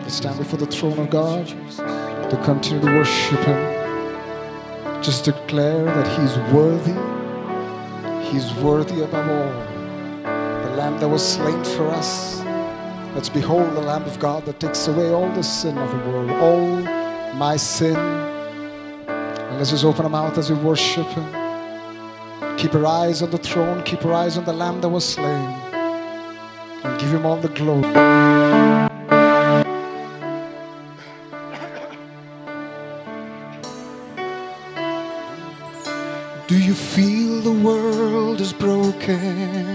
to stand before the throne of God, to continue to worship Him. Just declare that He's worthy. He's worthy above all. The Lamb that was slain for us. Let's behold the Lamb of God that takes away all the sin of the world, all my sin. And let's just open our mouth as we worship Him. Keep our eyes on the throne, keep our eyes on the Lamb that was slain, and give Him all the glory. Do you feel the world is broken?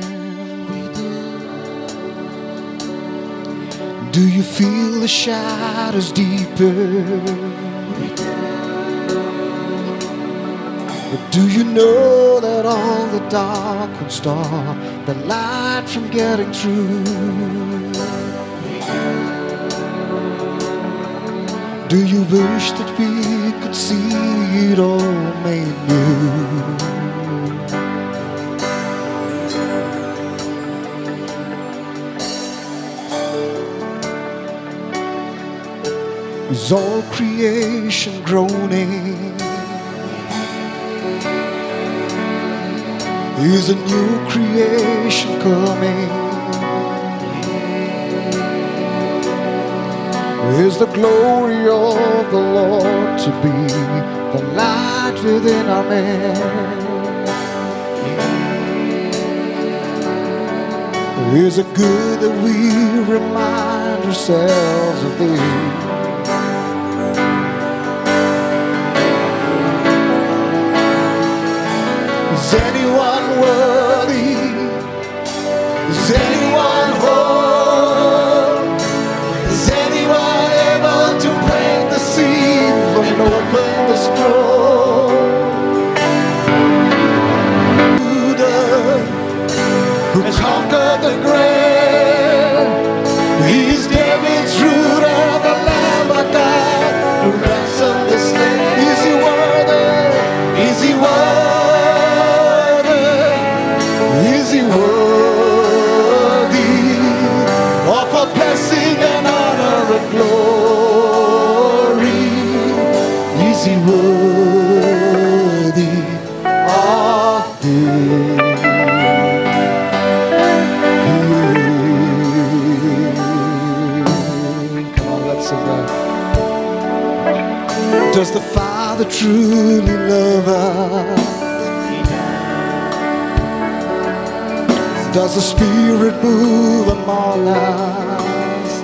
Do you feel the shadows deeper? But do you know that all the dark would stop the light from getting through? Do you wish that we could see it all made new? Is all creation groaning? Is a new creation coming? Is the glory of the Lord to be the light within our men? Is it good that we remind ourselves of thee? Is anyone worthy? Is anyone whole? Is anyone able to break the seal and open the scroll? Judah, who conquered the grave, He is David's root and the Lamb of God who ransomed the slave. Is He worthy? Is He worthy? Is He worthy of a blessing and honor and glory? Is He worthy of it? Come on, let's sing that. Does the Father truly love us? Does the Spirit move among us?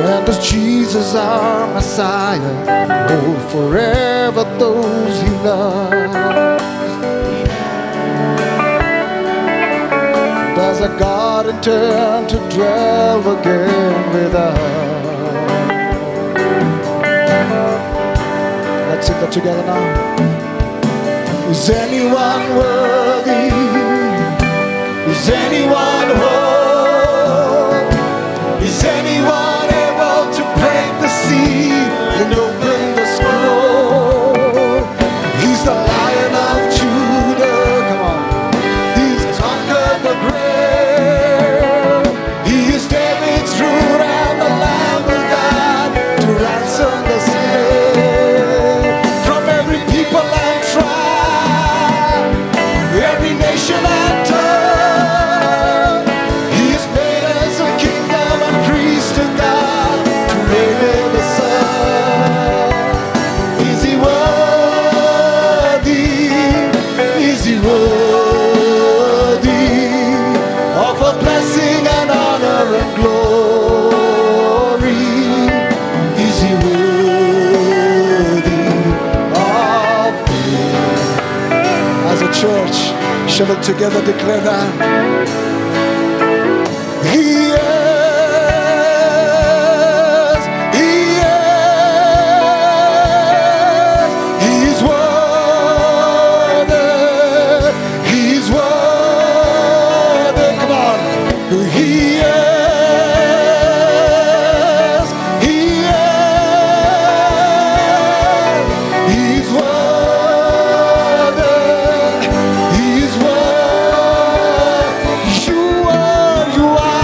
And does Jesus our Messiah hold forever those He loves? Does a God intend to dwell again with us? Let's sing that together now. Is anyone worthy? Is anyone whole? Is anyone able to break the seal and open the scroll? He's the Lion of Judah, come on. He's conquered the grave. He is David's root and the Lamb of God to ransom the slave from every people and tribe, every nation and tongue. He is made as a kingdom and priest to God to reign in the sun. Is He worthy? Is He worthy of a blessing and honor and glory? Is He worthy of it? As a church, shall we together declare that? He is, He is, He's worthy, He's worthy, come on. He is, He's worthy, He's worthy. You are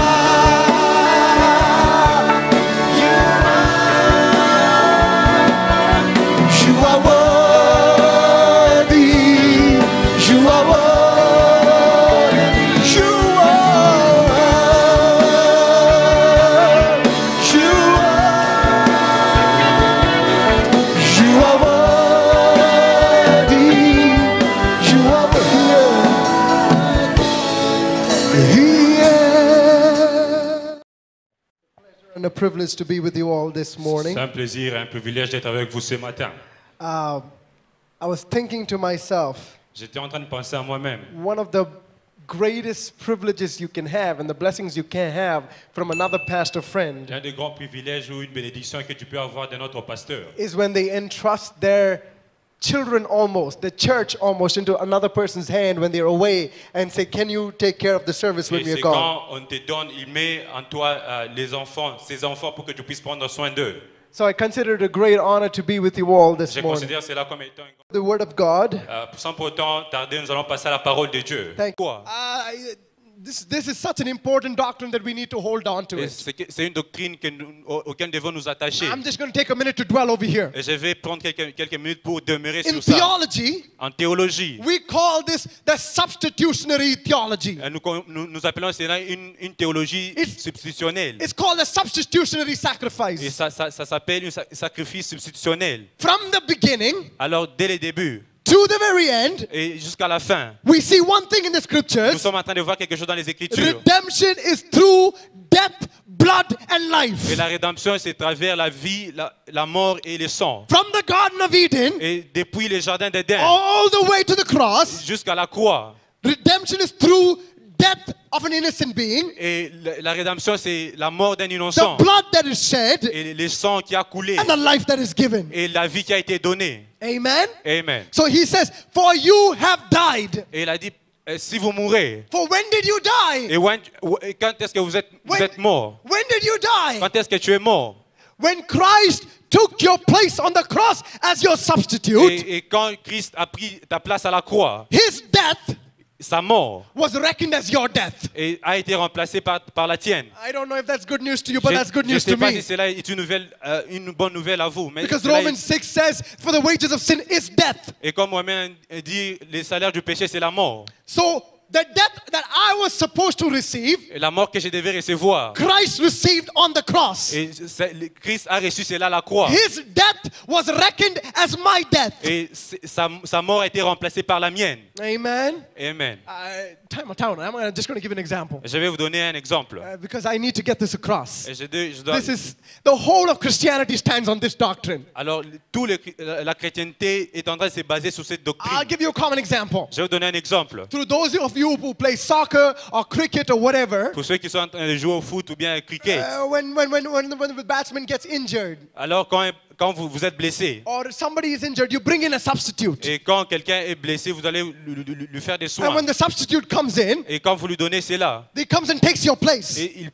and a privilege to be with you all this morning. C'est un plaisir et un privilège d'être avec vous ce matin. I was thinking to myself, J'étais en train de penser à moi-même. one of the greatest privileges you can have and the blessings you can have from another pastor friend L'un des grands privilèges ou une bénédiction que tu peux avoir de notre pasteur, is when they entrust their children almost, the church almost, into another person's hand when they're away and say, can you take care of the service when et we're c'est gone? quand on te donne, il met en toi les enfants, ses enfants pour que tu puisses prendre soin d'eux. So I consider it a great honor to be with you all this Je morning. considère cela comme étant The Word of God. sans pour autant tarder, nous allons passer à la parole de Dieu. Thank Quoi? This is such an important doctrine that we need to hold on to it. C'est une doctrine auquel nous devons nous attacher. I'm just going to take a minute to dwell over here. Et je vais prendre quelques minutes pour demeurer In sur ça. theology, En théologie, we call this the substitutionary theology. nous appelons cela une théologie substitutionnelle. It's called a substitutionary Et sacrifice. ça s'appelle un sacrifice substitutionnel. From the beginning Alors, dès le début to the very end, et jusqu'à la fin, we see one thing in the nous scriptures. sommes en train de voir quelque chose dans les Écritures. Redemption is through death, blood, and life. Et la rédemption, c'est à travers la vie, la mort et le sang. From the Garden of Eden Et depuis le jardin d'Éden all the way to the cross, jusqu'à la croix. redemption is through death of an innocent being, Et la rédemption, c'est la mort d'un the innocent. blood that is shed, Et le sang qui a coulé. and the life that is given. Et la vie qui a été donnée. Amen. Amen. So he says, for you have died. Et il a dit, si vous mourrez, For when did you die? et quand est-ce que vous êtes mort? When did you die? Quand est-ce que tu es mort? When Christ took your place on the cross as your substitute, Et quand Christ a pris ta place à la croix, his death sa mort was reckoned as your death. a été remplacée par la tienne. I don't know if that's good news to you, but that's good Je ne news sais to pas me. si cela est une bonne nouvelle à vous. Mais Because cela Romans 6 says, for the wages of sin is death. et comme moi-même dit, le salaire du péché, c'est la mort. So the death that I was supposed to receive, Et la mort que je devais recevoir. Christ received on the cross. Et Christ a reçu cela à la croix. His death was reckoned as my death. Et sa mort a été remplacée par la mienne. Amen. Amen. I'm just going to give an example Je vais vous donner un exemple. because I need to get this across. Et je dois- This is the whole of Christianity stands on this doctrine. Alors, la chrétienté est en train de se baser sur cette I'll doctrine. give you a common example. Je vais vous donner un exemple. To those of you who play soccer or cricket or whatever, Pour ceux qui sont en train de jouer au foot ou bien au cricket, when the batsman gets injured alors quand vous êtes blessé, or somebody is injured, you bring in a substitute. et quand quelqu'un est blessé, vous allez lui faire des And soins. when the substitute comes in, Et quand vous lui donnez cela, he comes and takes your place. et ils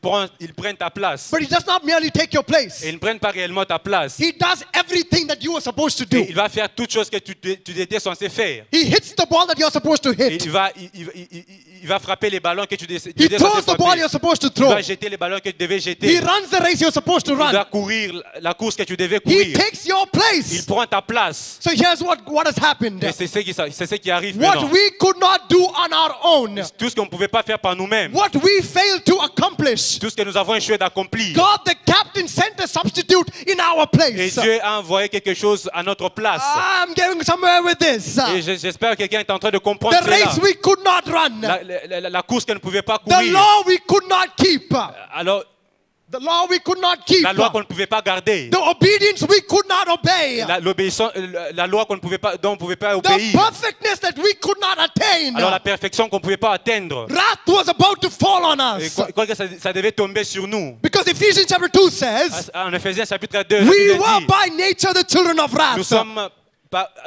prennent ta place. But he does not merely take your place. Et ils ne prennent pas réellement ta place. He does everything that you were supposed to Et do. il va faire toutes choses que tu étais censé faire. He hits the ball that you're supposed to Et hit. il va frapper les ballons que tu étais He censé throws the ball frapper. you're supposed to Il throw. va jeter les ballons que tu devais He jeter. runs the race you're supposed to Il va run. courir la course que tu devais He courir. takes your Il place. prend ta place. So here's what has happened. Et c'est ce qui arrive What maintenant. we could not do on our own, Tout ce qu'on ne pouvait pas faire par nous-mêmes. what we failed to accomplish, Tout ce que nous avons échoué d'accomplir. God the captain sent a substitute in our Et place. Dieu a envoyé quelque chose à notre place. I'm getting somewhere with this. Et j'espère que quelqu'un est en train de comprendre The cela. race we could not run. La course qu'elle ne pouvait pas The courir. law we could not keep. Alors, The law we could not keep. la loi qu'on ne pouvait pas garder. The obedience we could not obey. L'obéissance, la loi dont on ne pouvait pas The obéir. perfectness that we could not attain. Alors la perfection qu'on ne pouvait pas atteindre. Wrath was about to fall on Et us. quoi que ça devait tomber sur nous. Because Ephesians chapter 2 says, En Ephésiens chapitre 2, we il were dit, by nature the children of nous wrath. sommes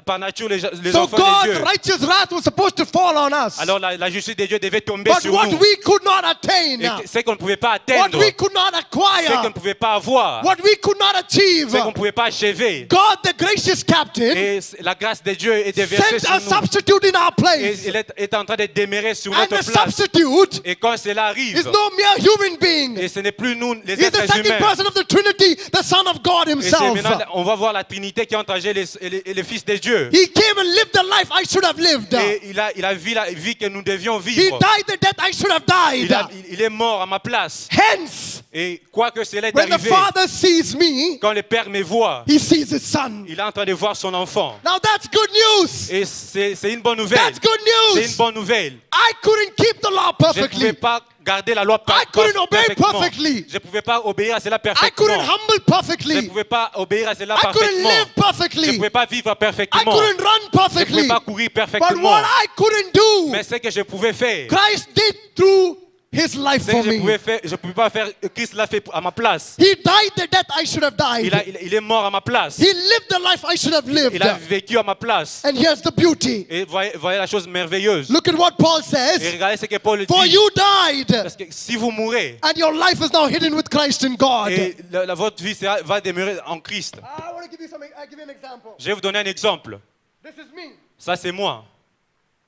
par nature les So enfants de God's Dieu. righteous wrath was supposed to fall on us. Alors la justice de Dieu devait tomber But sur what nous. we could not attain, Et ce qu'on ne pouvait pas what atteindre, we could not ce qu'on ne acquire, pouvait pas avoir, what we could not achieve, ce qu'on ne pouvait pas achever. God the gracious captain Et la grâce de Dieu est déversée sent sur a nous. substitute in our Et place. il est en train de demeurer sur And notre the place. substitute Et quand cela arrive, is no mere human being. et ce n'est plus nous les He's the êtres second humains. person of the Trinity, the Son of God Et c'est himself. maintenant, on va voir la Trinité qui a engagé les fils de Dieu. He came and lived the life I should have lived. Et il a vu la vie que nous devions He vivre. died the death I should have died. Il est mort à ma place. Hence, Et quoi que cela est when the arrivé, Father sees me, quand le Père me voit, he sees his Son. il est en train de voir son enfant. Now that's good news. Et c'est une bonne nouvelle. That's good C'est une news. bonne nouvelle. I couldn't keep the law Je ne pouvais perfectly. pas garder la loi I couldn't obey parfaitement. perfectly. Je ne pouvais pas obéir à cela I couldn't parfaitement. humble Je ne perfectly. pouvais pas obéir à cela I couldn't parfaitement. live Je ne perfectly. pouvais pas vivre I parfaitement. couldn't run Je ne pouvais perfectly. pas courir But parfaitement. what I couldn't do, Mais ce que je pouvais faire, Christ did through his life ce for que je me. ne pouvais pas faire, Christ l'a fait à ma place. He died the death I should have died. Il est mort à ma place. He lived the life I should have lived. Il a vécu à ma place. And here's the beauty. Et voyez la chose merveilleuse. Look at what Paul Et says. regardez ce que Paul For dit. you died, Parce que si vous mourrez, and your life is now hidden with Christ in God. et votre vie va demeurer en Christ. I want to give you something. I'll give you an example. Je vais vous donner un exemple. This is me. Ça, c'est moi.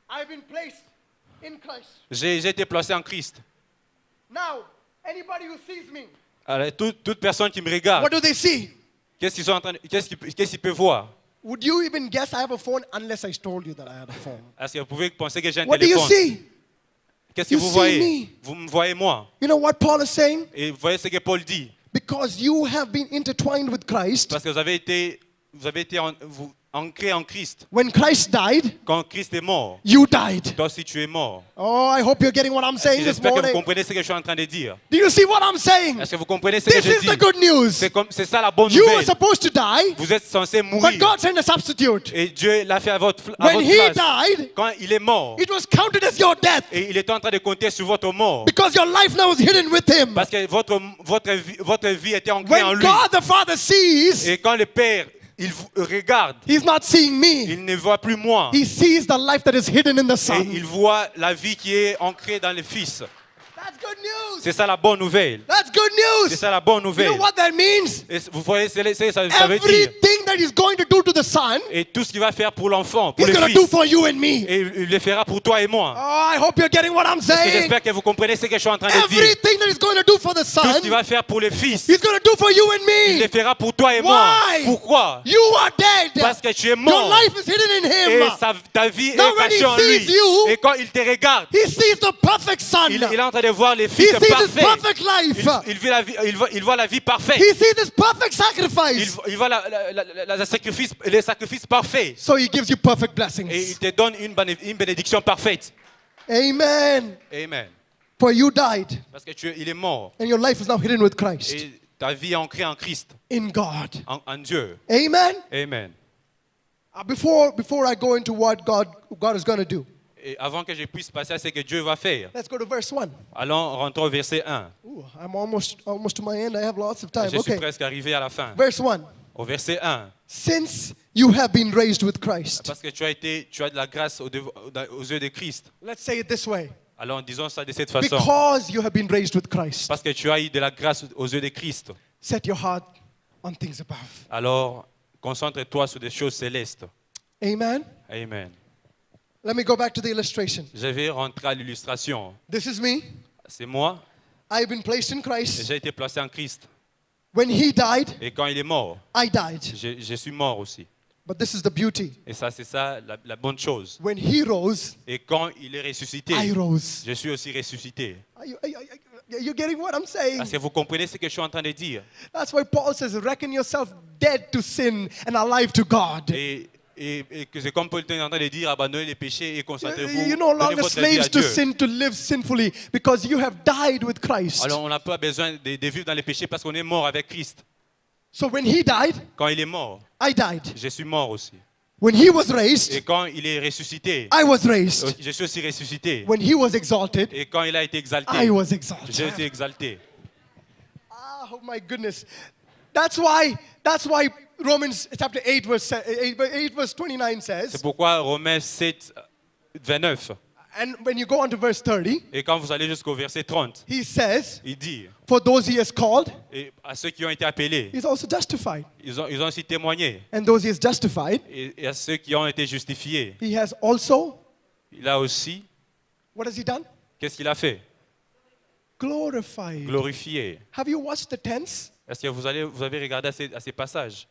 I've been placed in Christ. J'ai été placé en Christ. Now, anybody who sees me, Alors, toute personne qui me regarde, what do they see? qu'est-ce qu'ils peuvent voir? Would you even guess I have a phone unless I told you that I had a phone? Est-ce que vous pouvez penser que j'ai un What do you téléphone? see? Qu'est-ce que You vous see voyez? me. Vous me voyez moi. You know what Paul is saying? Et vous voyez ce que Paul dit. Because you have been intertwined with Christ. Parce que vous avez été ancré en Christ. When Christ died, Quand Christ est mort, you died. toi aussi tu es mort. Oh, I hope you're getting what I'm saying this J'espère que vous morning. comprenez ce que je suis en train de dire. Do you see what I'm saying? Est-ce que vous comprenez ce que This je is the dis? good news. C'est ça la bonne You were nouvelle. supposed to die, Vous êtes censé but mourir. God sent a substitute. Et Dieu l'a fait à votre When He place. died, Quand il est mort, it was counted as your death et il est en train de compter sur votre mort. because your life now is hidden with Him. Parce que votre vie était ancrée en When lui. God the Father sees, Et quand le Père, il vous regarde, He's not seeing me. il ne voit plus moi. He sees the life that is hidden in the Et Son. il voit la vie qui est ancrée dans le Fils. That's good news. C'est ça la bonne nouvelle. That's good C'est news. ça la bonne You nouvelle. know what that means? Et vous voyez, ça veut dire. Everything that He's going to do to the Son, Et tout ce qu'il va faire pour l'enfant, pour He's le going to do Fils. for you and me. Et il le fera pour toi et moi. Oh, I hope you're getting what I'm Et saying. j'espère que vous comprenez ce que je suis en train de dire. Everything that He's going to do for the Tout ce qu'il Son, va faire pour le Fils, He's going to do for you and il le me. fera pour toi et moi. Why? Pourquoi? You are dead. Parce que tu es Your mort. life is hidden in Et Him. ta vie est Now when cachée he en sees lui. you, Et quand il te regarde, He sees the perfect Son. il est en train de voir les He fils sees His parfaits. perfect life. Il voit la vie parfaite. He sees His perfect sacrifice. Il voit les sacrifices parfaits. So He gives you perfect Et blessings. il te donne une bénédiction parfaite. Amen. Amen. For you died, Parce que il est mort. and your life is now hidden with Christ Et ta vie est ancrée en Christ, in God. en Dieu. Amen. Amen. Before I go into what God is going to do, Et avant que je puisse passer à ce que Dieu va faire, let's go to verse 1. allons rentrer au verset 1. Ooh, I'm almost to my end. I have lots of time. Je suis Okay. presque arrivé à la fin. Verse 1. Au verset 1. Since you have been raised with Christ. Parce que tu as de la grâce aux yeux de Christ. Let's say it this way. Alors disons ça de cette façon. Because you have been raised with Christ. Parce que tu as eu de la grâce aux yeux de Christ. Set your heart on things above. Alors concentre-toi sur des choses célestes. Amen. Amen. Let me go back to the illustration. Je vais rentrer à l'illustration. This is me. C'est moi. I've been placed in Et Christ. j'ai été placé en Christ. When He died, Et quand il est mort, I died. je suis mort aussi. But this is the beauty. Et ça, c'est ça la bonne chose. When He rose, Et quand il est ressuscité, I rose. je suis aussi ressuscité. Are you getting what I'm saying? Est-ce que vous comprenez ce que je suis en train de dire? That's why Paul says, reckon yourself dead to sin and alive to God. Et que c'est comme Paul est en train de dire, abandonnez les péchés et concentrez-vous, You're no donnez longer votre vie à slaves to Dieu. sin to live sinfully because you have died with Christ. Alors on n'a pas besoin de vivre dans les péchés parce qu'on est mort avec Christ. So when He died, Quand il est mort, I died. je suis mort aussi. When He was Et raised, quand il est ressuscité, I was raised. je suis aussi ressuscité. When He was exalted, Et quand il a été exalté, I was j'ai exalted. été exalté. Oh my goodness. That's why Romans chapter 8 verse 29 C'est says, pourquoi Romains 7, 29. and when you go on to verse 30, Et quand vous allez jusqu'au verset 30, he says, il dit, for those He has called, et à ceux qui ont été appelés, He's also justified. ils ont aussi témoigné. And those He has justified, Et à ceux qui ont été justifiés, He has also, il a aussi, what has He done? qu'est-ce qu'il a fait? Glorified. Glorifié. Have you watched the tense? Est-ce que vous avez regardé à ces passages?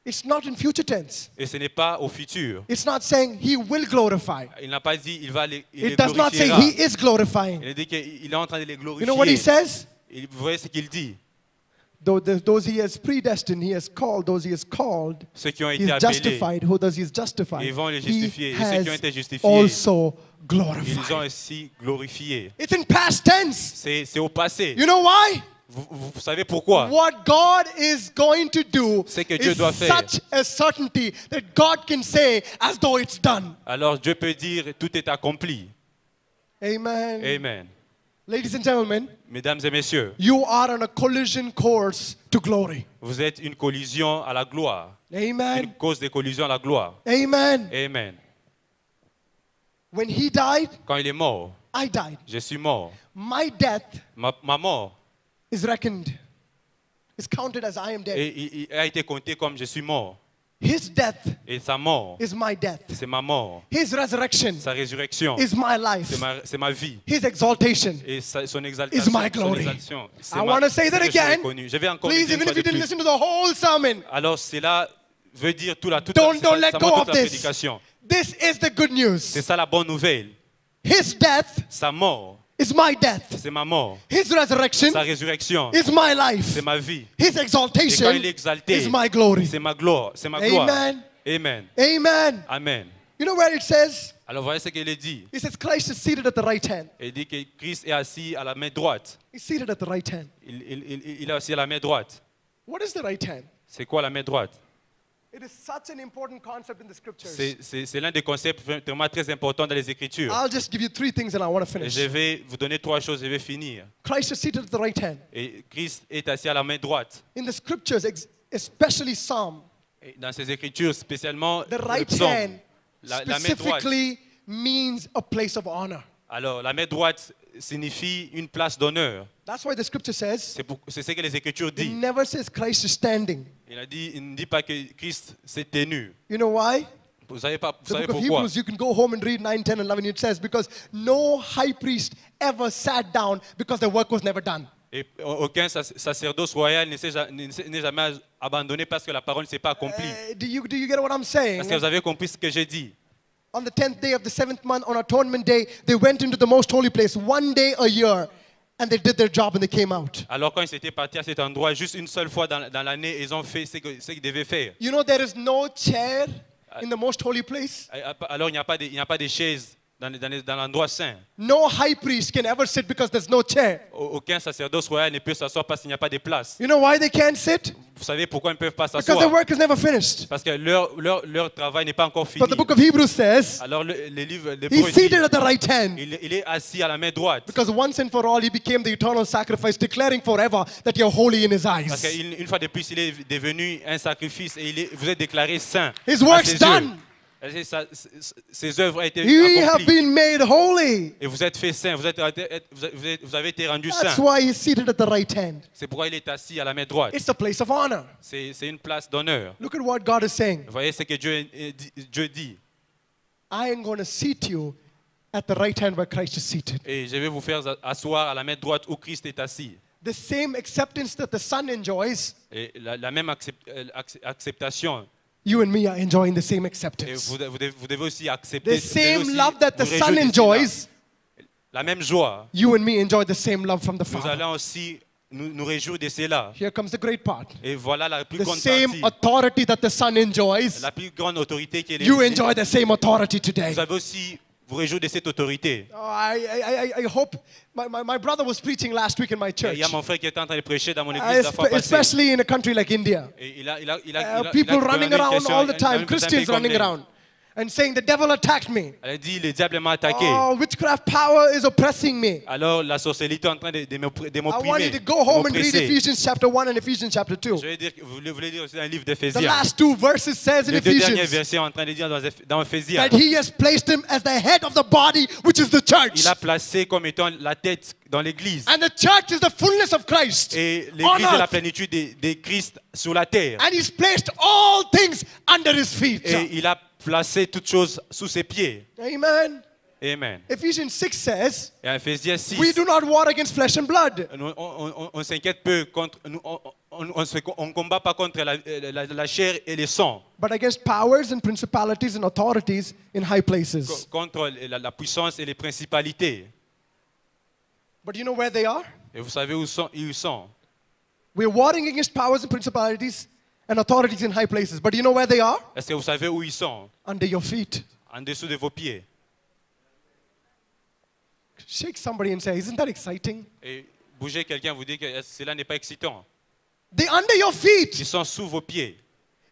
It's not in future tense. Et ce n'est pas au futur. It's not saying He will glorify. Il n'a pas dit il les It does not say glorifiera. He is glorifying. Il dit qu'il est en train de les glorifier. You know what He says? Et vous voyez ce qu'il dit? those he has predestined, he has called. Those he has called, Ceux qui ont he été has appelés, justified. Who does he has justified? ils vont les He justifier. Et ceux qui ont has été justifiés, also ils ont glorified. aussi glorifié. It's in past tense. C'est au passé. You know why? Vous savez pourquoi? What God is going to do C'est que Dieu is doit faire. such a certainty that God can say as though it's done. Alors Dieu peut dire tout est accompli. Amen. Amen. Ladies and gentlemen, Mesdames et messieurs, you are on a collision course to glory. vous êtes une collision à la gloire. Amen. Une cause de collision à la gloire. Amen. Amen. When he died, Quand il est mort, I died. je suis mort. My death Ma mort is reckoned, is counted as I am dead. il a été compté comme je suis mort. His death Et sa mort, is my death. c'est ma mort. His resurrection Sa résurrection, is my life. c'est ma vie. His exaltation. Et son Is exaltation, my glory. c'est I want to say that ce que je again. reconnus. Je vais encore le Please, dire une even fois if you de didn't plus. listen to the whole sermon, Alors cela veut dire toute don't let ça go montre of toute la this. prédication. This is the good news. C'est ça la bonne nouvelle. His death Sa mort, is my death. c'est ma mort. His resurrection Sa résurrection, is my life. c'est ma vie. His Et quand exaltation il est exalté, is my glory. c'est ma gloire. C'est ma gloire. Amen. Amen. Amen. Amen. You know where it says? Alors voyez ce qu'il est dit. It says Christ is seated at the right hand. Il dit que Christ est assis à la main droite. He's seated at the right hand. Il est assis à la main droite. What is the right hand? C'est quoi la main droite? It is such an important concept in the scriptures. C'est l'un des concepts vraiment très importants dans les Écritures. I'll just give you three things and I want to Et finish. je vais vous donner trois choses, je vais finir. Christ is seated at the right hand. Et Christ est assis à la main droite. In the scriptures, especially Psalm, Et dans ces Écritures, spécialement the le right psaume, hand la main droite. specifically means a place of honor. Alors, la main droite signifie une place d'honneur. That's why the scripture says, C'est ce que les Écritures it disent. never says Christ is standing. Il ne dit pas que Christ s'est tenu. You know why? Vous savez The book of pourquoi? Hebrews, you can go home and read 9, 10, and 11. It says, because no high priest ever sat down because the work was never done. Et aucun sacerdoce royal n'est jamais abandonné parce que la parole ne s'est pas accomplie. Do you get what I'm saying? Est-ce que vous avez compris ce que j'ai dit? On the 10th day of the 7th month, on Atonement Day, they went into the most holy place one day a year, and they did their job and they came out. Alors quand ils étaient partis à cet endroit, juste une seule fois dans l'année, ils ont fait ce qu'ils devaient faire. You know, there is no chair in the most holy place. Alors il n'y a pas de chaises dans l'endroit saint. No high priest can ever sit because there's no chair. Aucun sacerdoce royal ne peut s'asseoir parce qu'il n'y a pas de place. You know why they can't sit? Vous savez pourquoi ils ne peuvent pas Because s'asseoir? their work is never finished. Parce que leur travail n'est pas encore fini. But the book of Hebrews says, Alors le livre de he's seated at the right hand. il est assis à la main droite. Because once and for all, he became the eternal sacrifice, declaring forever that you're holy in his Parce eyes. qu'une fois de plus, il est devenu un sacrifice et vous êtes déclaré saint. His à work's ses done. yeux. Ses œuvres ont été You have accomplies. been made holy. Et vous êtes fait saint. Vous avez été rendu That's saint. why he's seated at the right hand. C'est pourquoi il est assis à la main droite. It's a place of honor. C'est une place d'honneur. Look at what God is saying. Vous voyez ce que Dieu dit. I am going to seat you at the right hand where Christ is seated. Et je vais vous faire asseoir à la main droite où Christ est assis. The same acceptance that the Son enjoys, Et la même acceptation. you and me are enjoying the same Et acceptance. vous devez aussi accepter. The vous devez same aussi love that the vous Son réjouir de cela. enjoys, La même joie. you and me enjoy the same love from the Nous Father. allons aussi nous réjouir de cela. Here comes the great part. Et voilà la plus The grande same partie. authority that the Son enjoys, La plus grande autorité qui est you enjoy the same authority today. Vous avez aussi vous réjouir de cette autorité. Oh, I hope my brother was preaching last week in my Il church, y a mon frère qui était en train de prêcher dans mon église la fois passée. especially in a country like India. Et il a People donné running une around question, all the un time, pays Christians comme running l'Inde. around and saying, the devil attacked me. Elle a dit, le diable m'a attaqué. Oh, witchcraft power is oppressing me. Alors la sorcellerie est en train de I m'opprimer. want you to go home and read m'oppresser. Ephesians chapter 1 and Ephesians chapter 2. Je vais dire, vous voulez dire aussi dans le livre The d'Éphésiens. last two verses says in Les deux derniers Ephesians versets sont en train de dire dans Éphésiens. that he has placed him as the head of the body, which is the church. Il a placé comme étant la tête dans l'église. And the church is the fullness of Christ Et on l'église est la earth. plénitude de Christ sur la terre. And he's placed all things under his feet. Et il a placé toutes choses sous ses pieds. Amen. Amen. Ephesians 6 says, Et en Éphésiens 6, we do not war against flesh and blood. on s'inquiète peu contre, on ne combat pas contre la chair et le sang, But against powers and principalities and authorities in high places. contre la puissance et les principalités. But you know where they are? Et vous savez où ils sont? We're warring against powers and principalities and authorities in high places. But do you know where they are? Est-ce que vous savez où ils sont? Under your feet. En dessous de vos pieds. Shake somebody and say, isn't that exciting? Et bougez quelqu'un, vous dites que cela n'est pas excitant. They're under your feet. Ils sont sous vos pieds.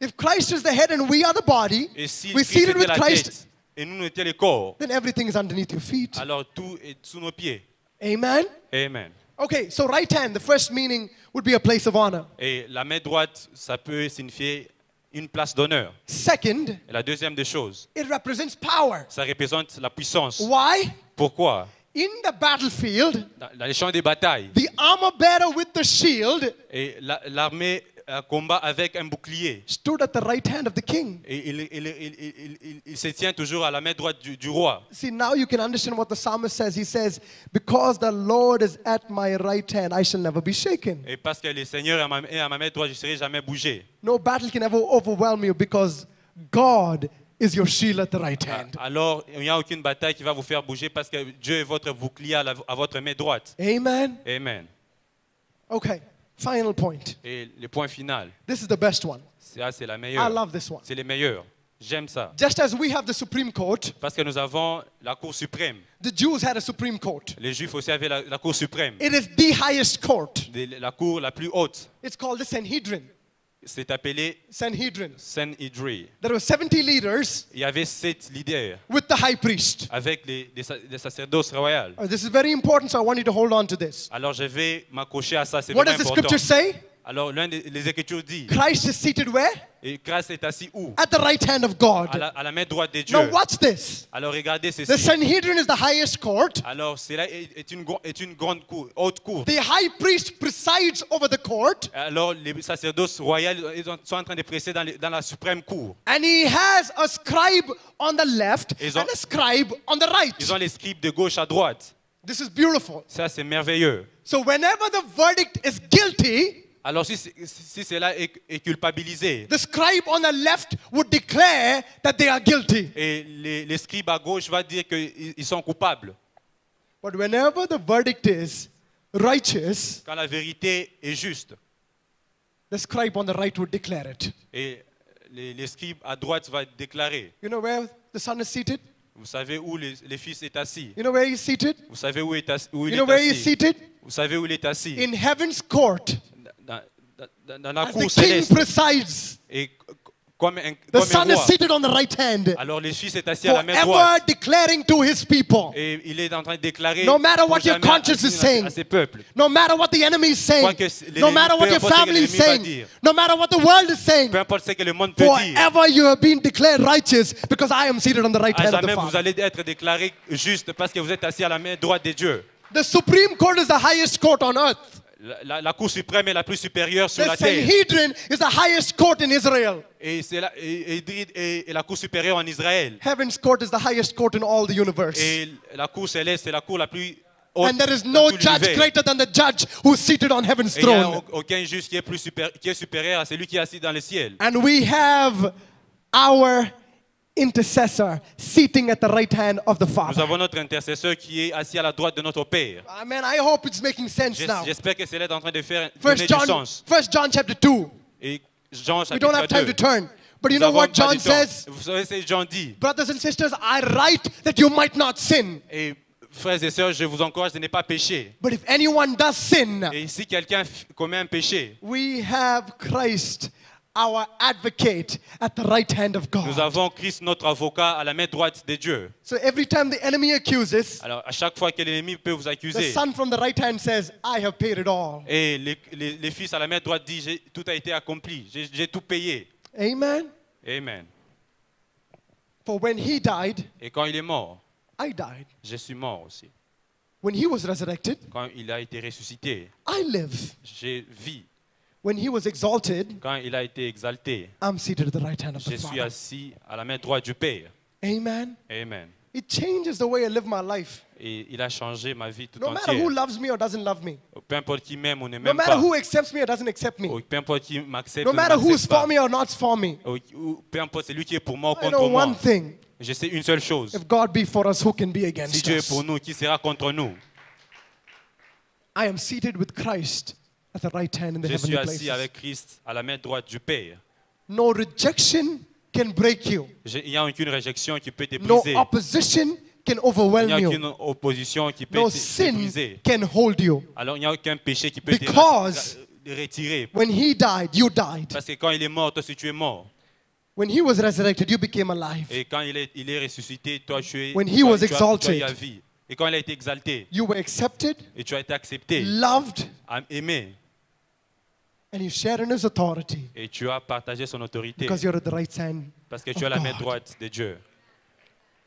If Christ is the head and we are the body, Et si we're Christ seated était with la Christ, tête et nous étions les corps, then everything is underneath your feet. alors tout est sous nos pieds. Amen? Amen. Okay, so right hand, the first meaning would be a place of honor. Et la main droite, ça peut signifier une place d'honneur. Second, Et la deuxième des choses, it represents power. ça représente la puissance. Why? Pourquoi? In the battlefield, Dans les champs des batailles, the armor bearer with the shield et l'armée combat avec un bouclier. stood at the right hand of the king. Et il se tient toujours à la main droite du roi. See, now you can understand what the psalmist says. He says, because the Lord is at my right hand, I shall never be shaken. Et parce que le Seigneur est à ma main droite, je ne serai jamais bougé. No battle can ever overwhelm you because God is your shield at the right hand. Alors, il n'y a aucune bataille qui va vous faire bouger parce que Dieu est votre bouclier à votre main droite. Amen? Amen. Okay, final point. Et le point final, This is the best one. ça c'est la I meilleure. love this one. C'est le meilleur. J'aime ça. Just as we have the Supreme Court, Parce que nous avons la Cour suprême. the Jews had a Supreme Court. Les Juifs aussi avaient la Cour suprême. It is the highest court. La cour la plus haute. It's called the Sanhedrin. C'est appelé Sanhedrin. Sanhedrin. There were 70 leaders Il y avait 7 leaders with the high priest. avec les sacerdoces royales. This is very important, so I want you to hold on to this. Alors je vais m'accrocher à ça, c'est What vraiment does the important. scripture say? Alors les Écritures dit, Christ is seated where? et Christ est assis où? At the right hand of God. À la main droite de Dieu. Now watch this. Alors regardez The ceci. Sanhedrin is the highest court. Alors cela est une grande cour, haute cour. The high priest presides over the court. Alors les sacerdoces royales ils sont en train de presser dans la suprême cour. And he has a scribe on the left Ils and ont- a scribe on the right. Ils ont les scribes de gauche à droite. This is beautiful. Ça c'est merveilleux. So whenever the verdict is guilty, Alors si cela est culpabilisé the scribe on the left would declare that they are guilty. et les scribes à gauche vont dire qu'ils sont coupables. But whenever the verdict is righteous, Quand la vérité est juste the scribe on the right would declare it. et les scribes à droite vont déclarer. You know where the son is seated? Vous savez où le fils est assis? You know where he's seated? Vous savez où il You est know where he's assis? seated? Vous savez où il est assis? In heaven's court. Dans la As cour the king céleste. presides, Et comme un the son is roi. seated on the right hand, Alors le fils est assis à la main forever droite. declaring to his people, Et il est en train de déclarer no matter pour what your jamais conscience is saying, à ses peuples. no matter what the enemy is saying, Quoi que l'ennemi- no matter what peu your importe ce que family is l'ennemi va saying, dire. no matter what the world is saying, Peu importe ce que le monde peut dire. forever you have been declared righteous because I am seated on the right À hand of the jamais vous Father. allez être déclaré juste parce que vous êtes assis à la main droite de Dieu. The Supreme Court is the highest court on earth. La cour suprême est la plus supérieure sur The la terre. Sanhedrin is the highest court in Israel. Et c'est la cour supérieure en Israël. Heaven's court is the highest court in all the universe. Et la cour céleste, c'est la cour la plus haute And there is dans no tout judge l'univers. greater than the judge who is seated on heaven's Et il n'y a throne. aucun juge qui est supérieur à celui qui est assis dans le ciel. And we have our intercessor sitting at the right hand of the Nous Father. avons notre intercesseur qui est assis à la droite de notre Père. Amen. I hope it's making sense now. J'espère que cela est en train de faire First donner du John, sens. 1 John chapter 2. Et Jean We don't have chapitre time to 2. turn. But you Nous know avons what pas John du temps. says? Vous savez ce que Jean dit. Brothers and sisters, I write that you might not sin. Et frères et sœurs, je vous encourage de ne pas pécher. But if anyone does sin, Et si quelqu'un commet un péché, we have Christ, our advocate, at the right hand of nous God. avons Christ, notre avocat, à la main droite de Dieu. So every time the enemy accuses, Alors, à chaque fois que l'ennemi peut vous the accuser, son from the right hand says, I have paid it all. et les fils à la main droite disent, tout a été accompli, j'ai tout payé. Amen. Amen. For when he died, Et quand il est mort, I died. je suis mort aussi. When he was resurrected, Quand il a été ressuscité, I live. j'ai vis. When he was exalted, Quand il a été exalté, I'm seated at the right hand of je the suis Father. assis à la main droite du Père. Amen. Amen. It changes the way I live my life. Et il a changé ma vie tout No matter who entière. loves me or doesn't love me. Peu importe qui m'aime ou ne No m'aime matter pas. who accepts me or doesn't accept me. Ou peu importe qui m'accepte No ou ne matter who's m'accepte for pas. me or not for me. Ou peu importe celui qui est pour moi ou I contre know moi. one thing. Je sais une seule chose. If God be for us, who can be Si against Dieu est us? pour nous, qui sera contre nous? I am seated with Christ at the right hand in the Je suis heavenly assis places. avec Christ à la main droite du Père. No rejection can break you. Il n'y a aucune réjection qui peut te No briser. opposition can Il n'y overwhelm a you. aucune opposition qui peut No te sin briser. can hold you. Alors il n'y a aucun péché qui peut te Because retirer. when he died, you died. Parce que quand il est mort, toi aussi tu es mort. When he was resurrected, you became alive. Et quand il est ressuscité, toi tu es When he was tu as exalted, la vie. Et quand il a été exalté, You were accepted, et tu as été accepté, loved, aimé, and you shared in his authority et tu as partagé son autorité, because you're at the right hand. parce que tu es à la main God. droite de Dieu.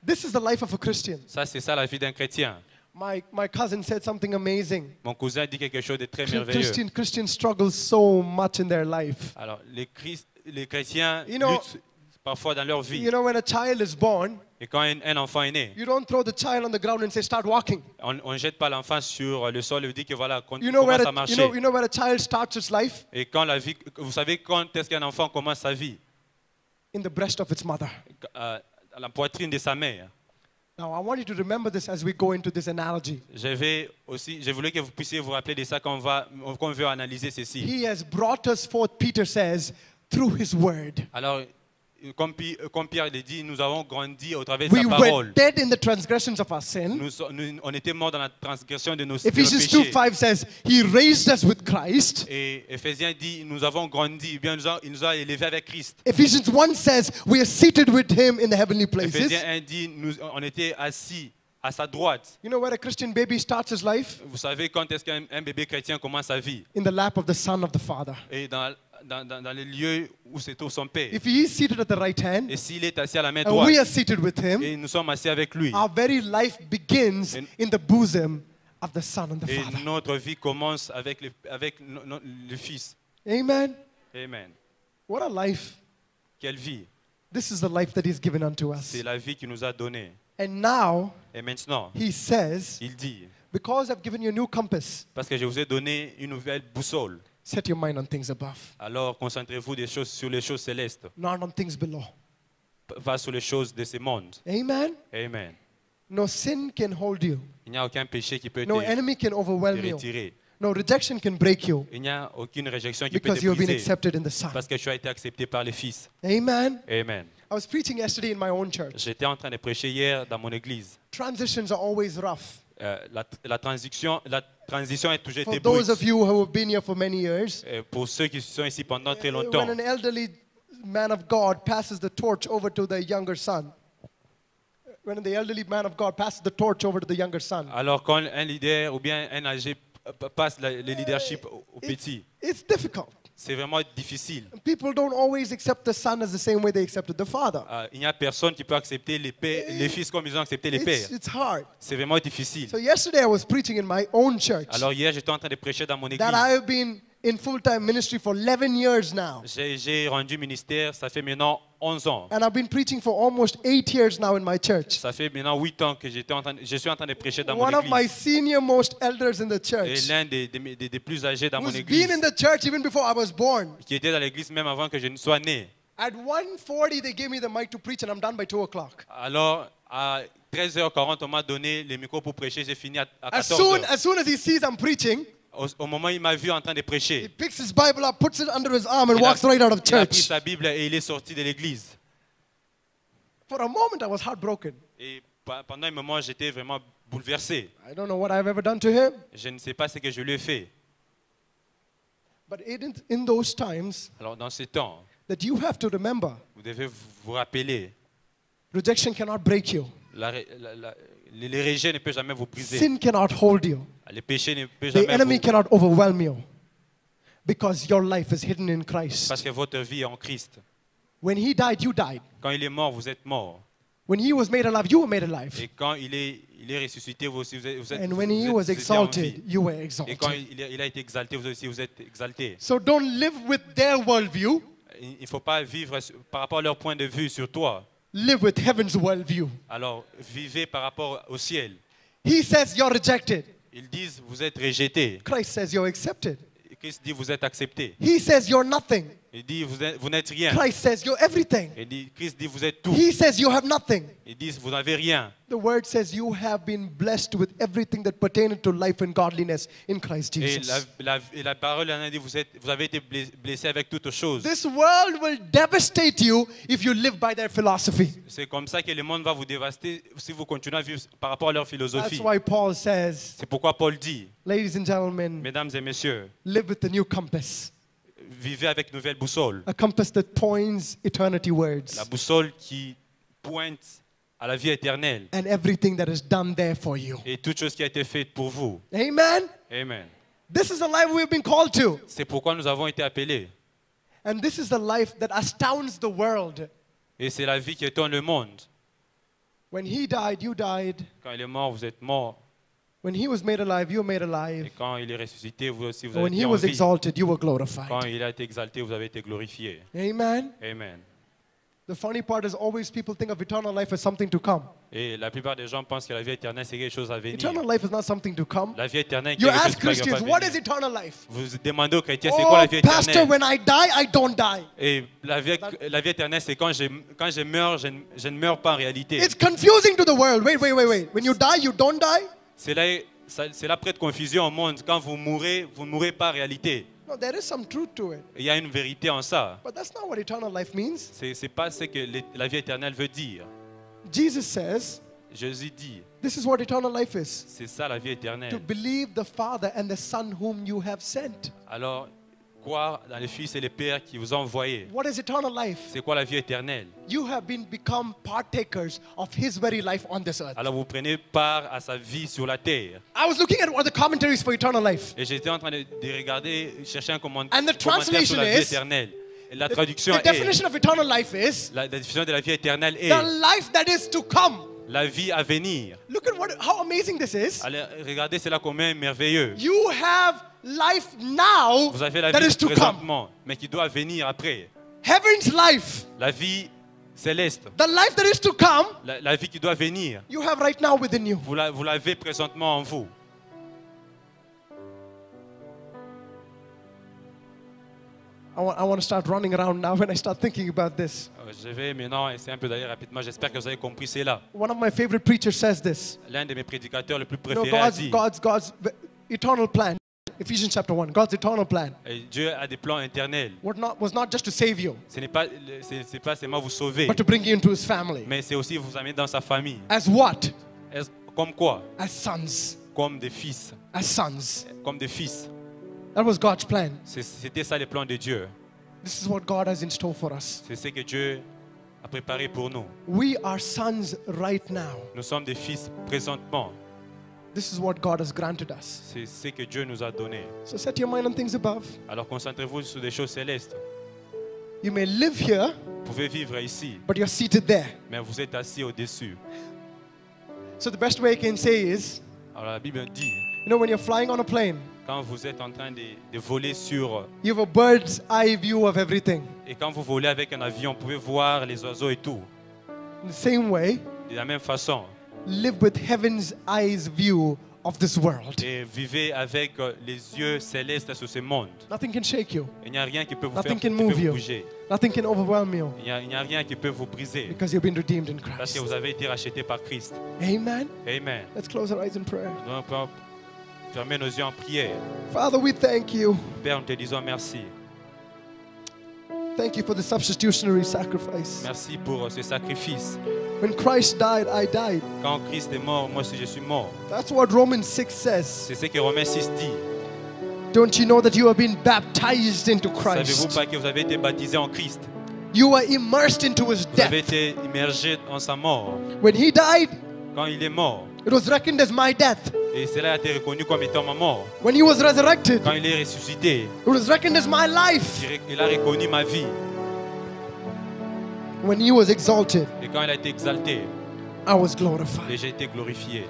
This is the life of a Christian. Ça, c'est ça la vie d'un chrétien. My cousin said something amazing. Mon cousin dit quelque chose de très merveilleux. Christians struggle so much in their life. Alors, les chrétiens You know- luttent parfois dans leur vie. You know, when a child is born, Et quand un enfant est né, you don't throw the child on the ground and say, start walking. on ne jette pas l'enfant sur le sol et dit que voilà, You know where commence à a, marcher. you know where a child starts its life? Et quand la vie, vous savez quand est-ce qu'un enfant commence sa vie? In the breast of its mother. À la poitrine de sa mère. Now, I want you to remember this as we go into this analogy. Je voulais que vous puissiez vous rappeler de ça quand on veut analyser ceci. He has brought us forth, Peter says, through his word. Alors, comme Pierre le dit, nous avons grandi au travers de We sa were parole. dead in the transgressions of our sin. On était morts dans la transgression de nos Ephesians péchés. 2:5 says, He raised us with Christ. Et Éphésiens dit, nous avons grandi, bien il nous a élevés avec Christ. Ephesians 1 says, we are seated with Him in the heavenly places. Éphésiens 1 dit, on était assis à sa droite. You know where a Christian baby starts his life? Vous savez quand est-ce qu'un bébé chrétien commence sa vie? In the lap of the Son of the Father. Et dans les lieux où se trouve son Père. If He is seated at the right hand, Et s'il est assis à la main and droite, we are seated with Him, et nous sommes assis avec lui, our very life begins in the bosom of the Son and the et Father. notre vie commence avec le Fils. Amen. Amen. What a life. Quelle vie! This is the life that He's given unto us. C'est la vie qu'il nous a donnée. And now, Et maintenant, He says, il dit, because I've given you a new compass, parce que je vous ai donné une nouvelle boussole, set your mind on things above, alors concentrez-vous sur les choses célestes, not on things below. pas sur les choses de ce monde. Amen. Amen. No sin can hold you. Il n'y a aucun péché qui peut No te enemy can overwhelm you. retirer. No rejection can break you Il n'y a aucune réjection qui peut because te you have been briser, accepted in the Son. parce que tu as été accepté par le Fils. Amen. Amen. I was preaching yesterday in my own church. J'étais en train de prêcher hier dans mon église. Transitions are always rough. La transition est toujours For été those of brute. you who have been here for many years, Pour ceux qui sont ici pendant très longtemps, when an elderly man of God passes the torch over to the younger son, when the elderly man of God passes the torch over to the younger son, alors quand un leader ou bien un âgé passe le leadership au petit, it's difficult. c'est vraiment difficile. People don't always accept the son as the same way they accepted the father. Il n'y a personne qui peut accepter les fils comme ils ont accepté les pères. It's hard. C'est vraiment difficile. So yesterday I was preaching in my own church Alors hier, j'étais en train de prêcher dans mon église. that I have been in full-time ministry for 11 years now. J'ai rendu ministère, ça fait maintenant 11 ans. And I've been preaching for almost 8 years now in my church. Ça fait maintenant 8 ans que je suis en train de prêcher dans mon One of my église. senior most elders in the Et church, l'un des plus âgés dans mon who's église, been in the church even before I was born. qui était dans l'église même avant que je ne sois né. At 1:40 they gave me the mic to preach and I'm done by 2 o'clock. Alors, à 13h40, on m'a donné le micro pour prêcher. J'ai fini à As 14h. soon as he sees I'm preaching, Au moment où il m'a vu en train de he prêcher, picks his Bible up, puts it under his arm and il a, walks right out of il a pris church. sa Bible et il est sorti de l'église. For a moment I was heartbroken. Et pendant un moment, j'étais vraiment bouleversé. I don't know what I've ever done to him, Je ne sais pas ce que je lui ai fait. but in those times Alors, dans ce temps, that you have to remember, vous devez vous rappeler, rejection cannot break you. les rejets ne peuvent jamais vous briser. Sin cannot hold you. Les péchés ne peuvent The jamais enemy vous... cannot overwhelm you because your life is hidden in Christ. Parce que votre vie est en Christ. When he died, you died. Quand il est mort, vous êtes mort. When he was made alive, you were made alive. Et quand il est ressuscité, vous aussi, vous êtes And when he vous was êtes en vie. exalted, you were Et quand exalted. il a été exalté, vous aussi, vous êtes exalté. So don't live with their worldview. Il ne faut pas vivre par rapport à leur point de vue sur toi. Live with heaven's worldview. Alors, vivez par rapport au ciel. He says you're rejected. Ils disent, vous êtes rejeté. Christ says you're accepted. Christ dit, vous êtes accepté. He says you're nothing. Il dit, vous n'êtes rien. Christ says you're everything. Christ dit, vous êtes tout. He says you have nothing. Ils disent, vous n'avez rien. The word says you have been blessed with everything that pertaineth to life and godliness in Christ Et Jesus. la parole en a dit, vous avez été blessés avec toutes choses. This world will devastate you if you live by their philosophy. C'est comme ça que le monde va vous dévaster si vous continuez à vivre par rapport à leur That's philosophie. why Paul says, C'est pourquoi Paul dit, ladies and gentlemen, mesdames et messieurs, live with the new compass. vivez avec nouvelle boussole. A compass that points eternity La words boussole qui pointe à la vie éternelle and everything that is done there for you. et toute chose qui a été faite pour vous. Amen. Amen. This is the life we've been called to. C'est pourquoi nous avons été appelés. And this is the life that astounds the world. Et c'est la vie qui étonne le monde. When he died, you died. Quand il est mort, vous êtes mort. When he was made alive, you were made Et alive. quand il est ressuscité, vous aussi, vous When avez he été en was vie. exalted, you were Quand glorified. il a été exalté, vous avez été glorifié. Amen. Amen. The funny part is always people think of eternal life as something to come. Et la plupart des gens pensent que la vie éternelle, c'est quelque chose à venir. Eternal life is not something to come. La vie éternelle, You quelque chose ask qui va Christians, pas what venir. is eternal life? Vous demandez aux chrétiens, c'est quoi Oh, la vie pastor, éternelle? when I die, I don't die. Et la vie éternelle, c'est quand je meurs, je ne meurs pas en réalité. It's confusing to the world. Wait. When you die, you don't die? C'est là près de confusion au monde. Quand vous ne mourrez pas en réalité. No, there is some truth to it. Il y a une vérité en ça. But that's not what eternal life means. C'est pas ce que la vie éternelle veut dire. Jesus says, Jésus dit, this is what eternal life is. c'est ça la vie To éternelle. believe the Father and the Son whom you have sent. Alors, croire dans les Fils et les Pères qui vous ont envoyés. What is eternal life? C'est quoi la vie éternelle? You have become partakers of His very life on this earth. Alors vous prenez part à sa vie sur la terre. I was looking at what the commentaries for eternal life. Et j'étais en train de regarder, chercher un And the commentaire sur translation la vie is- éternelle. Et la traduction The est, definition of eternal life is la définition de la vie éternelle est the life that is to come. la vie à venir. Look at how amazing this is. Allez, regardez, c'est là combien merveilleux. You have life now Vous avez la that vie is to come. présentement, mais qui doit venir après. Heaven's life, La vie céleste, the life that is to come, la vie qui doit venir. you have right now within you. Vous l'avez présentement en vous. I want to start running around now when I start thinking about this. Je vais maintenant essayer un peu d'aller rapidement. J'espère que vous avez compris cela. One of my favorite preachers says this. L'un de mes prédicateurs les plus You know, préférés a dit, God's eternal plan. Ephesians chapter 1. God's eternal plan Dieu a des plans éternels. was not just to save you, Ce n'est pas, c'est pas seulement vous sauver, but to bring you into His family. mais c'est aussi vous amener dans sa famille. As what? Comme quoi? As sons. Comme des fils. As sons. Comme des fils. That was God's plan. C'était ça les plans de Dieu. This is what God has in store for us. C'est ce que Dieu a préparé pour nous. We are sons right now. Nous sommes des fils présentement. This is what God has granted us. C'est ce que Dieu nous a donné. So set your mind on things above. Alors concentrez-vous sur des choses célestes. You may live here, Vous pouvez vivre ici, but you're seated there. mais vous êtes assis au-dessus. So the best way I can say is, Alors la Bible dit, you know, when you're flying on a plane, quand vous êtes en train de voler sur... you have a bird's eye view of everything. Et quand vous volez avec un avion, vous pouvez voir les oiseaux et tout. In the same way, De la même façon. live with heaven's eyes view of this world. Et vivez avec les yeux célestes sur ce monde. Nothing can shake you. Il n'y a rien qui peut vous Nothing faire can qui peut move vous you. bouger. Nothing can overwhelm you Il n'y a rien qui peut vous briser. because you've been redeemed in Parce que Christ. vous avez été racheté par Christ. Amen. Amen. Let's close our eyes in prayer. Nous allons fermer nos yeux en prière. Father, we thank you. Père, nous te disons merci. Thank you for the substitutionary sacrifice. Merci pour ce sacrifice. When Christ died, I died. Quand Christ est mort, moi aussi je suis mort. That's what Romans 6 says. C'est ce que Romains 6 dit. Don't you know that you have been baptized into Savez-vous Christ? pas que vous avez été baptisé en Christ? You were immersed into His Vous avez death. été immergé en sa mort. When He died, Quand il est mort, it was reckoned as my death. et cela a été reconnu comme étant ma mort. When He was resurrected, Quand il est ressuscité, it was reckoned as my life. il a reconnu ma vie. When He was exalted, Et quand il a été exalté, I was glorified. et j'ai été glorifié.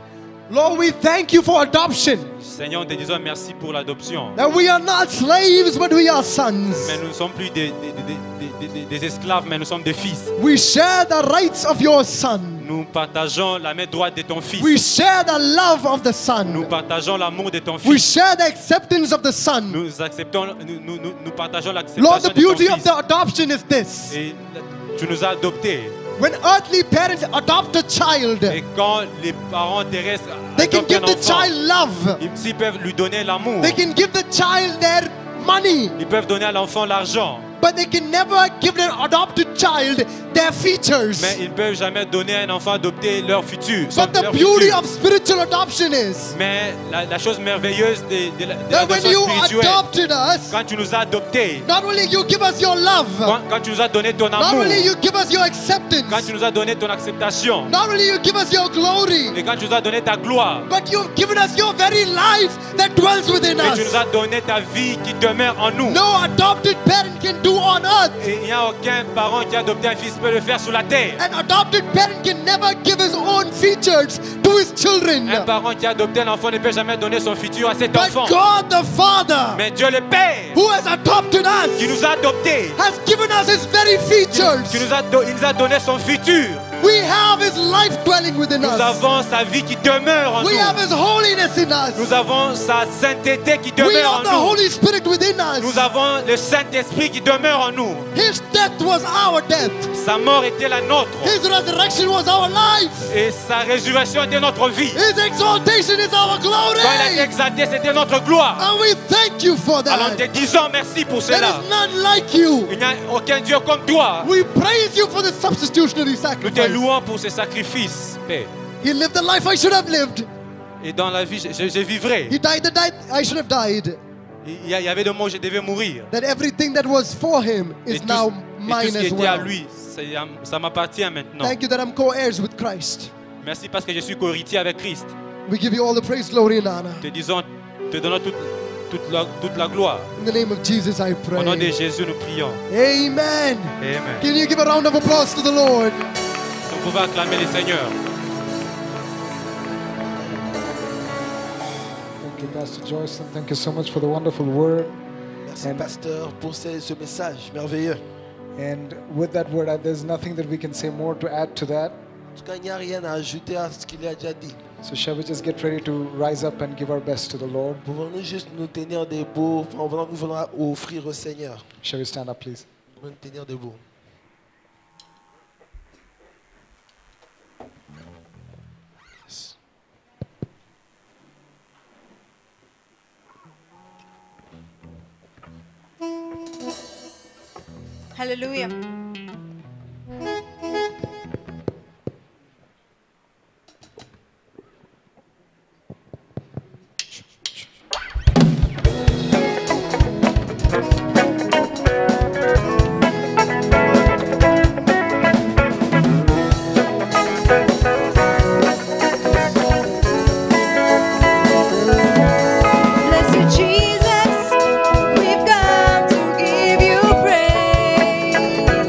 Lord, we thank you for adoption. Seigneur, nous te disons merci pour l'adoption. That we are not slaves, but we are Mais sons. nous ne sommes plus des esclaves, mais nous sommes des fils. We share the rights of your Son. Nous partageons la main droite de ton fils. We share the love of the Nous Son. partageons l'amour de ton We fils. share the acceptance of the Son. Nous partageons Lord, l'acceptation the de ton beauty of fils. the adoption is this. Et tu nous as adoptés. When earthly parents adopt a child, Et quand les parents terrestres they can adoptent un give the enfant, child love. s'ils peuvent lui donner l'amour, They can give the child their money. ils peuvent donner à l'enfant l'argent, But they can never give their adopted child their features. mais ils ne peuvent jamais donner à un enfant adopté leur futur. But the leur beauty futur. of spiritual adoption is Mais la chose merveilleuse de that when l'adoption you spirituelle, adopted us, quand tu nous as adoptés, not only you give us your love, quand tu nous as donné ton not amour, only you give us your quand acceptance, tu nous as donné ton acceptation, not only you give us your glory, et quand tu nous as donné ta gloire, but you've given us your very life that dwells within et tu nous us. as donné ta vie qui demeure en nous. No adopted parent can do on earth. Et il n'y a aucun parent qui a adopté un fils peut le faire sur la terre. An adopted parent can never give his own features to his children. Un parent qui a adopté un enfant ne peut jamais donner son futur à cet But enfant. God the Father, Mais Dieu le Père, who has adopted qui us, nous a adoptés, has given us his very il features. nous a donné son futur. We have his life dwelling within Nous us. avons sa vie qui demeure en We have nous. his holiness in us. Nous avons sa sainteté qui We demeure have the en nous. Holy Spirit within Nous us. avons le Saint-Esprit qui demeure en nous. His death was our death. Sa mort était la nôtre. His resurrection was our life. Et sa résurrection était notre vie. His exaltation is our glory. Quand il a été exalté, c'était notre gloire. And we thank you for Alors that. te disons merci pour There cela. is none like you. Il n'y a aucun Dieu comme toi. We praise you for the substitutionary Nous te sacrifice. louons pour ce sacrifice, Père. He lived the life I should have lived. Et dans la vie, je vivrai. He died the death I should have died. Il y avait des moments où je devais mourir. That everything that was for him Et is tout, now et tout mine ce qui as était à well. lui, ça m'appartient maintenant. Thank you that I'm co-heirs with Christ. Merci parce que je suis co-héritier avec Christ. We give you all the praise, glory, and honor. Te donnons toute la gloire. In the name of Jesus, I Au nom de pray. Jésus, nous prions. Amen. Amen. Can you give a round of applause to the Lord? Nous pouvons acclamer le Seigneur. Thank you, Pastor Joyce, and thank you so much for the wonderful word. Merci, pasteur, pour ce message merveilleux. And with that word, there's nothing that we can say more to add to that. En tout cas, il n'y a rien à ajouter à ce qu'il a déjà dit. So shall we just get ready to rise up and give our best to the Lord? Pouvons-nous juste nous tenir debout, nous voulons offrir au Seigneur. Shall we stand up, please? Nous voulons nous tenir debout. Hallelujah. Bless you, Jesus. We've come to give you praise.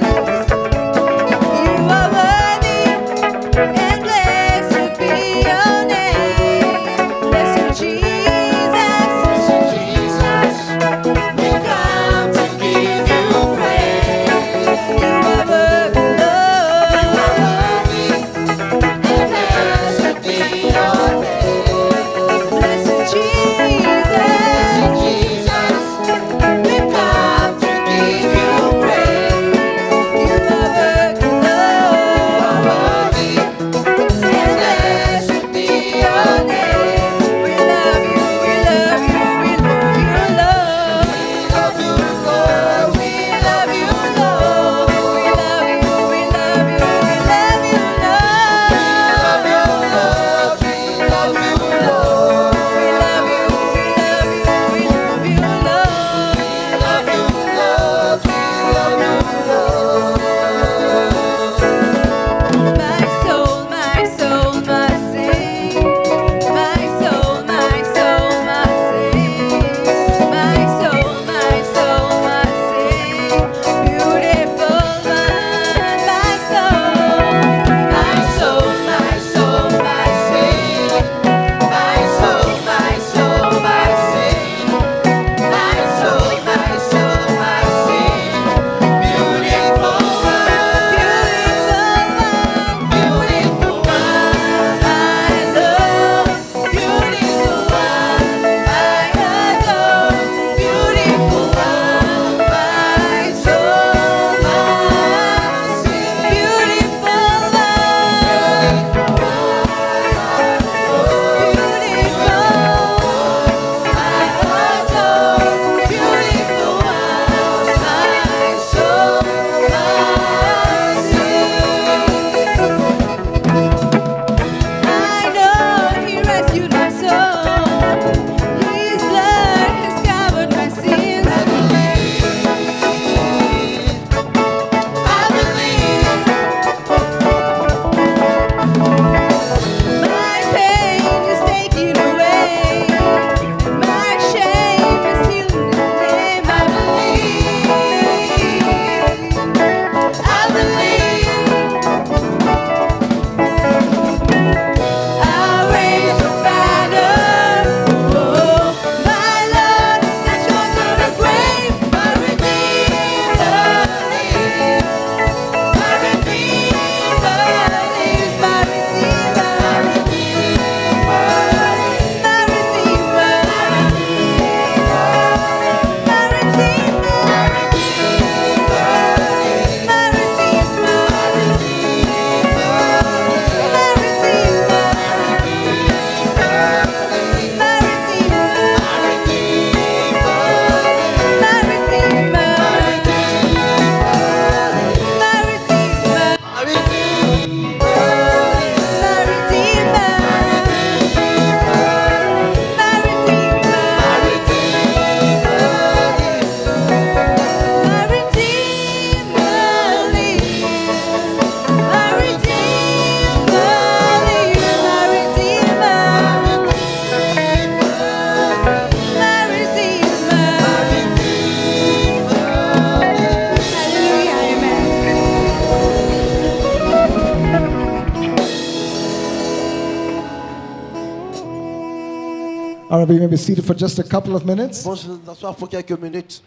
All right, we may be seated for just a couple of minutes. Bon, je vais m'asseoir pour quelques minutes.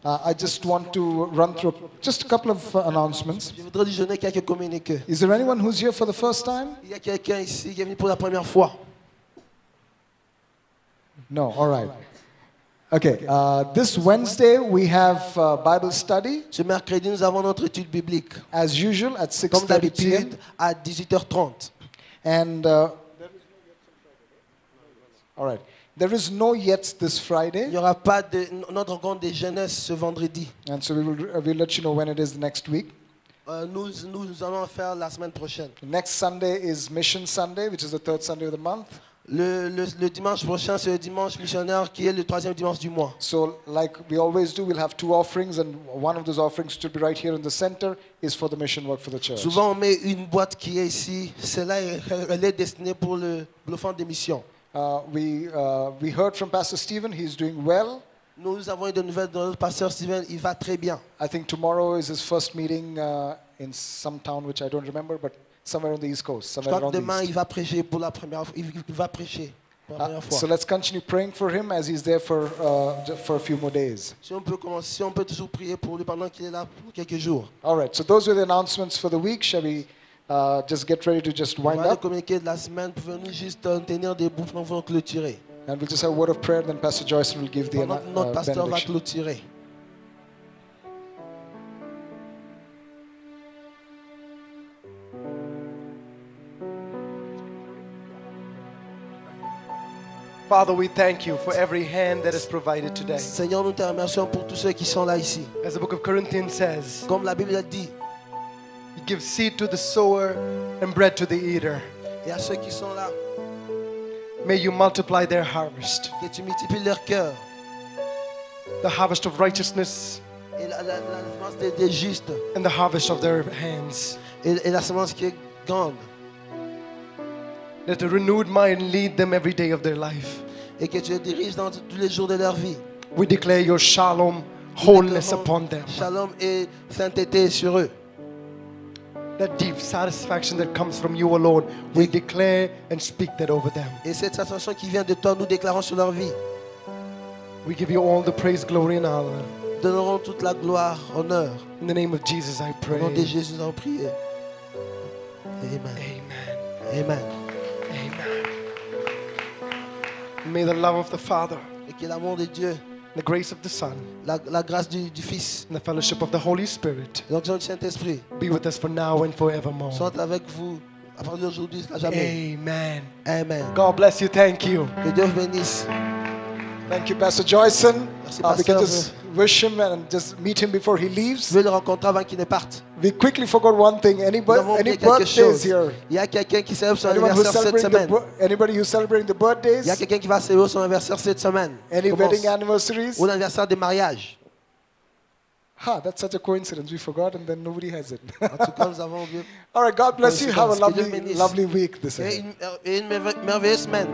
I just want to run through just a couple of announcements. Je voudrais lui donner quelques communiqués. Is there anyone who's here for the first time? Il y a quelqu'un ici qui est venu pour la première fois. No, all right. Okay, this Wednesday we have Bible study, Ce mercredi, nous avons notre étude biblique. as usual, at Comme 6:30 p.m. d'habitude, à 18h30. And all right, there is no yet this Il Friday, n'y aura pas de notre rencontre des jeunesses ce vendredi. and so we'll let you know when it is next week. Nous allons faire la semaine prochaine. Next Sunday is Mission Sunday, which is the third Sunday of the month. Le dimanche prochain, c'est le dimanche missionnaire qui est le troisième dimanche du mois. So, like we always do, we'll have two offerings, and one of those offerings should be right here in the center is for the mission work for the church. Souvent, on met une boîte qui est ici. Celle-là, elle est destinée pour l'offrande des missions. We heard from Pastor Stephen; he's doing well. Nous avons eu de nouvelles de notre pasteur Steven. Il va très bien. I think tomorrow is his first meeting in some town which I don't remember, but somewhere on the East Coast, Je somewhere crois que around the demain, East. il va prêcher pour la première fois. Il va prêcher pour la première fois. So let's continue praying for him as he's there for a few more days. Si on peut commencer, si on peut toujours prier pour lui pendant qu'il est là pour quelques jours. All right. So those were the announcements for the week. Shall we just get ready to just On wind va le up, communiquer de la semaine. Pouvons-nous juste tenir debout pendant qu'on va clôturer. and we'll just have a word of prayer. Then Pastor Joyce will give the Pendant que notre pasteur va benediction. clôturer. Father, we thank you for every hand that is provided today. Seigneur, nous te remercions pour tous ceux qui sont là ici. As the book of Corinthians says, Comme la Bible a dit, you give seed to the sower and bread to the eater. et à ceux qui sont là, May you multiply their harvest, que tu multiplies leur cœur. the harvest of righteousness Et la semence des justes. and the harvest of their hands. Et la semence qui est grande. Let a renewed mind lead them every day of their life. Et que tu les diriges dans tous les jours de leur vie. We declare your shalom, Nous wholeness déclarons upon them. Shalom et sainteté sur eux. That deep satisfaction that comes from you alone, we declare and speak that over them. Et cette satisfaction qui vient de toi, nous déclarons sur leur vie. We give you all the praise, glory, and honor. Donnerons toute la gloire, honneur. In the name of Jesus, I Au pray. nom de Jésus, nous avons prié. Amen. Amen. Amen. Amen. May the love of the Father, Et que l'amour de Dieu, the grace of the Son, la grâce du Fils, and the fellowship of the Holy Spirit l'onction du Saint-Esprit be with us for now and forevermore. soit avec vous à partir d'aujourd'hui jusqu'à jamais. Amen. Amen. God bless you. Thank you. Que Dieu vous bénisse. Thank you, Pastor Joyson. Merci, We can Pasteur. just wish him and just meet him before he Je leaves. vais le rencontrer avant qu'il ne parte. We quickly forgot one thing. Nous Anybody, avons any oublié quelque birthdays chose. here? Il y a quelqu'un qui célèbre son Anyone who's anniversaire cette celebrating semaine. anybody who's celebrating the Il y a birthdays? quelqu'un qui va célébrer son anniversaire cette semaine. Any Commence. wedding anniversaries? Ou l'anniversaire de mariage. That's such a coincidence. We forgot and then nobody has it. En tout cas, nous avons oublié. All right, God bless you. Have a Que Dieu lovely, bénisse. lovely week this Et day. une merveilleuse semaine.